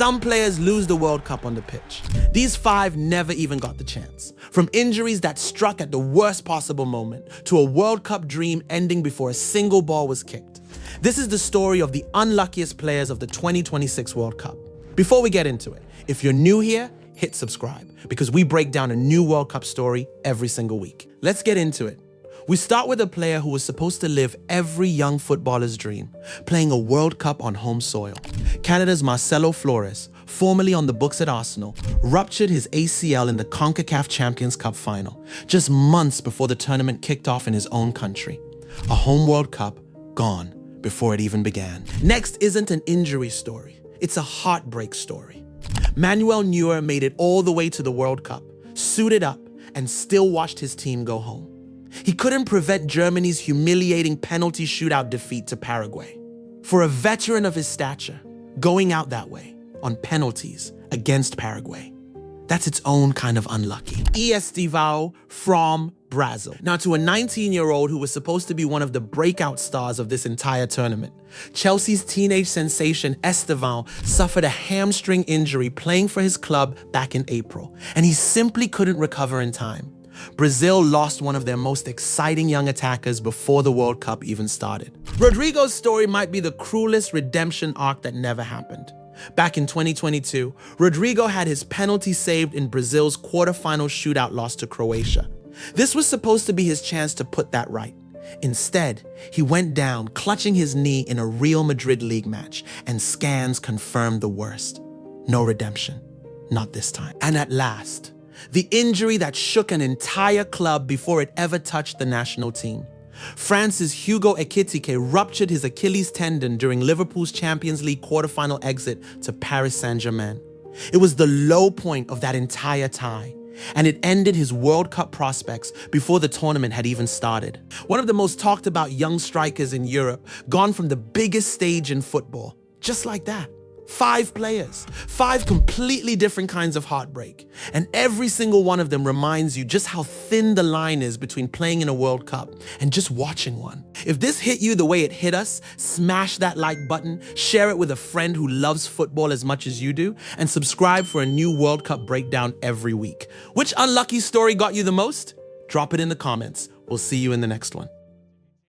Some players lose the World Cup on the pitch. These 5 never even got the chance. From injuries that struck at the worst possible moment to a World Cup dream ending before a single ball was kicked. This is the story of the unluckiest players of the 2026 World Cup. Before we get into it, if you're new here, hit subscribe because we break down a new World Cup story every single week. Let's get into it. We start with a player who was supposed to live every young footballer's dream, playing a World Cup on home soil. Canada's Marcelo Flores, formerly on the books at Arsenal, ruptured his ACL in the CONCACAF Champions Cup final, just months before the tournament kicked off in his own country. A home World Cup gone before it even began. Next isn't an injury story, it's a heartbreak story. Manuel Neuer made it all the way to the World Cup, suited up, and still watched his team go home. He couldn't prevent Germany's humiliating penalty shootout defeat to Paraguay. For a veteran of his stature, going out that way, on penalties against Paraguay, that's its own kind of unlucky. Estevão from Brazil. Now, to a 19-year-old who was supposed to be one of the breakout stars of this entire tournament, Chelsea's teenage sensation Estevão suffered a hamstring injury playing for his club back in April, and he simply couldn't recover in time. Brazil lost one of their most exciting young attackers before the World Cup even started. Rodrigo's story might be the cruelest redemption arc that never happened. Back in 2022, Rodrigo had his penalty saved in Brazil's quarterfinal shootout loss to Croatia. This was supposed to be his chance to put that right. Instead, he went down clutching his knee in a Real Madrid league match, and scans confirmed the worst. No redemption. Not this time. And at last, the injury that shook an entire club before it ever touched the national team. France's Hugo Ekitike ruptured his Achilles tendon during Liverpool's Champions League quarterfinal exit to Paris Saint-Germain. It was the low point of that entire tie, and it ended his World Cup prospects before the tournament had even started. One of the most talked about young strikers in Europe, gone from the biggest stage in football, just like that. 5 players, 5 completely different kinds of heartbreak. And every single one of them reminds you just how thin the line is between playing in a World Cup and just watching one. If this hit you the way it hit us, smash that like button, share it with a friend who loves football as much as you do, and subscribe for a new World Cup breakdown every week. Which unlucky story got you the most? Drop it in the comments. We'll see you in the next one.